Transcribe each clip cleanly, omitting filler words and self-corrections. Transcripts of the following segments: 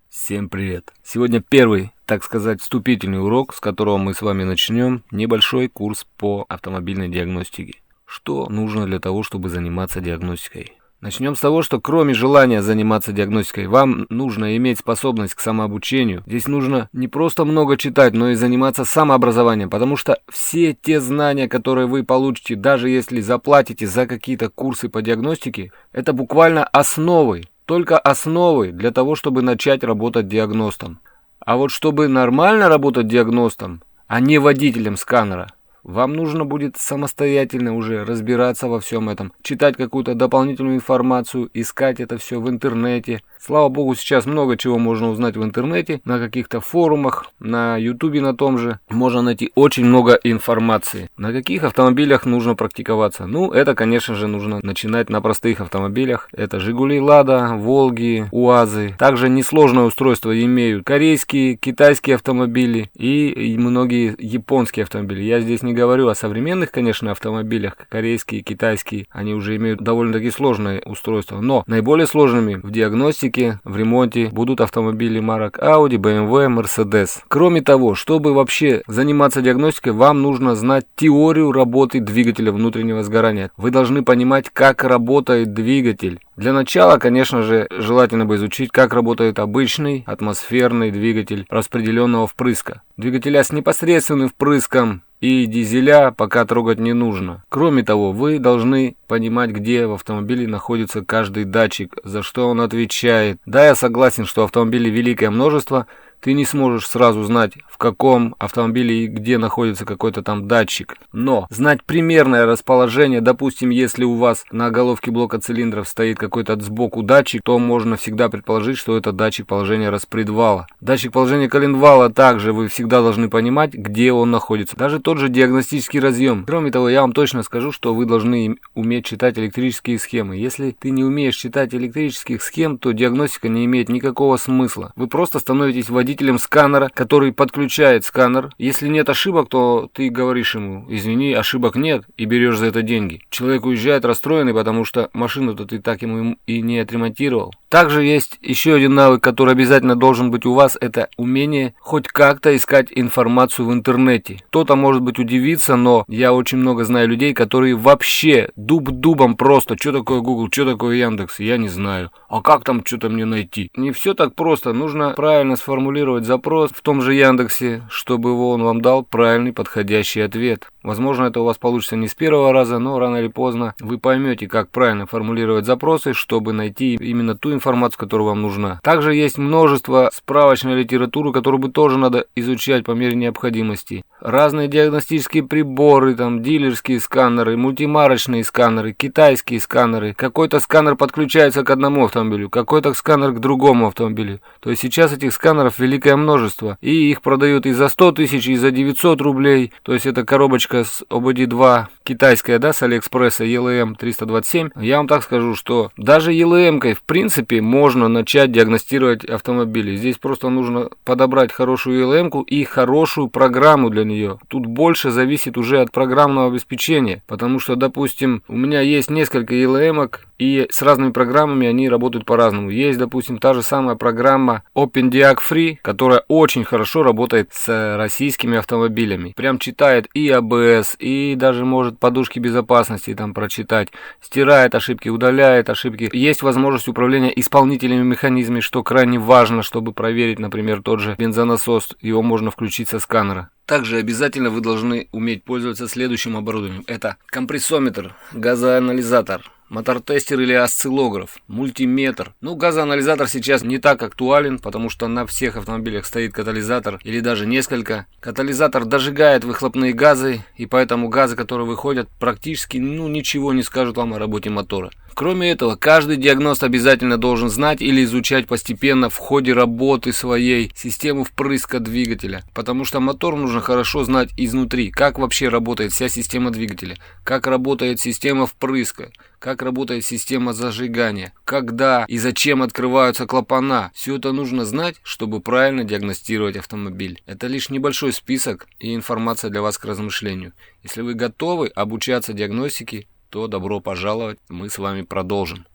Всем привет! Сегодня первый, так сказать, вступительный урок, с которого мы с вами начнем небольшой курс по автомобильной диагностике. Что нужно для того, чтобы заниматься диагностикой? Начнем с того, что кроме желания заниматься диагностикой, вам нужно иметь способность к самообучению. Здесь нужно не просто много читать, но и заниматься самообразованием, потому что все те знания, которые вы получите, даже если заплатите за какие-то курсы по диагностике, это буквально основы. Только основы для того, чтобы начать работать диагностом. А вот чтобы нормально работать диагностом, а не водителем сканера, вам нужно будет самостоятельно уже разбираться во всем этом, читать какую-то дополнительную информацию, искать это все в интернете. Слава богу, сейчас много чего можно узнать в интернете, на каких-то форумах, на ютубе на том же. Можно найти очень много информации. На каких автомобилях нужно практиковаться? Ну, это, конечно же, нужно начинать на простых автомобилях. Это Жигули, Лада, Волги, УАЗы. Также несложное устройство имеют корейские, китайские автомобили и многие японские автомобили. Я здесь не говорю о современных, конечно, автомобилях, корейские, китайские. Они уже имеют довольно-таки сложные устройства. Но наиболее сложными в диагностике, в ремонте будут автомобили марок Audi, BMW, Mercedes. Кроме того, чтобы вообще заниматься диагностикой, вам нужно знать теорию работы двигателя внутреннего сгорания. Вы должны понимать, как работает двигатель. Для начала, конечно же, желательно бы изучить, как работает обычный атмосферный двигатель распределенного впрыска. Двигателя с непосредственным впрыском и дизеля пока трогать не нужно. Кроме того, вы должны понимать, где в автомобиле находится каждый датчик, за что он отвечает. Да, я согласен, что автомобилей великое множество. Ты не сможешь сразу знать, в каком автомобиле и где находится какой-то там датчик. Но знать примерное расположение, допустим, если у вас на головке блока цилиндров стоит какой-то сбоку датчик, то можно всегда предположить, что это датчик положения распредвала. Датчик положения коленвала также вы всегда должны понимать, где он находится. Даже тот же диагностический разъем. Кроме того, я вам точно скажу, что вы должны уметь читать электрические схемы. Если ты не умеешь читать электрических схем, то диагностика не имеет никакого смысла. Вы просто становитесь водителем сканера, который подключает сканер. Если нет ошибок, то ты говоришь ему: извини, ошибок нет, и берешь за это деньги. Человек уезжает расстроенный, потому что машину-то ты так ему и не отремонтировал. Также есть еще один навык, который обязательно должен быть у вас, это умение хоть как-то искать информацию в интернете. Кто-то, может быть, удивится, но я очень много знаю людей, которые вообще дуб-дубом просто: что такое Google, что такое Яндекс, я не знаю. А как там что-то мне найти? Не все так просто, нужно правильно сформулировать запрос в том же Яндексе, чтобы он вам дал правильный подходящий ответ. Возможно, это у вас получится не с первого раза, но рано или поздно вы поймете, как правильно формулировать запросы, чтобы найти именно ту информацию, которая вам нужна. Также есть множество справочной литературы, которую бы тоже надо изучать по мере необходимости. Разные диагностические приборы, там дилерские сканеры, мультимарочные сканеры, китайские сканеры. Какой-то сканер подключается к одному автомобилю, какой-то сканер к другому автомобилю. То есть сейчас этих сканеров великое множество. И их продают и за 100 тысяч, и за 900 рублей. То есть это коробочка с OBD2 китайская, да, с Алиэкспресса, ELM 327. Я вам так скажу, что даже ELM-кой в принципе можно начать диагностировать автомобили. Здесь просто нужно подобрать хорошую ELM-ку и хорошую программу для нее. Тут больше зависит уже от программного обеспечения, потому что, допустим, у меня есть несколько ELM-ок, и с разными программами они работают по-разному. Есть, допустим, та же самая программа OpenDiag Free, которая очень хорошо работает с российскими автомобилями. Прям читает и ABS, и даже может подушки безопасности там прочитать. Стирает ошибки, удаляет ошибки. Есть возможность управления исполнительными механизмами, что крайне важно, чтобы проверить, например, тот же бензонасос. Его можно включить со сканера. Также обязательно вы должны уметь пользоваться следующим оборудованием. Это компрессометр, газоанализатор, мотор-тестер или осциллограф, мультиметр. Ну, газоанализатор сейчас не так актуален, потому что на всех автомобилях стоит катализатор или даже несколько. Катализатор дожигает выхлопные газы, и поэтому газы, которые выходят, практически ничего не скажут вам о работе мотора. Кроме этого, каждый диагност обязательно должен знать или изучать постепенно в ходе работы своей систему впрыска двигателя, потому что мотор нужно хорошо знать изнутри, как вообще работает вся система двигателя, как работает система впрыска, как работает система зажигания, когда и зачем открываются клапана. Все это нужно знать, чтобы правильно диагностировать автомобиль. Это лишь небольшой список и информация для вас к размышлению. Если вы готовы обучаться диагностике, то добро пожаловать, мы с вами продолжим.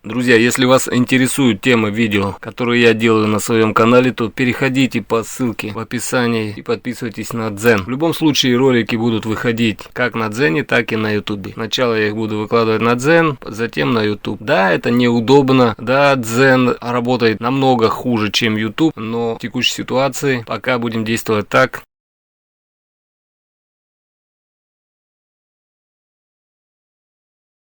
Друзья, если вас интересует тема видео, которые я делаю на своем канале, то переходите по ссылке в описании и подписывайтесь на Дзен. В любом случае ролики будут выходить как на Дзене, так и на Ютубе. Сначала я их буду выкладывать на Дзен, затем на Ютуб. Да, это неудобно, да, Дзен работает намного хуже, чем Ютуб, но в текущей ситуации пока будем действовать так,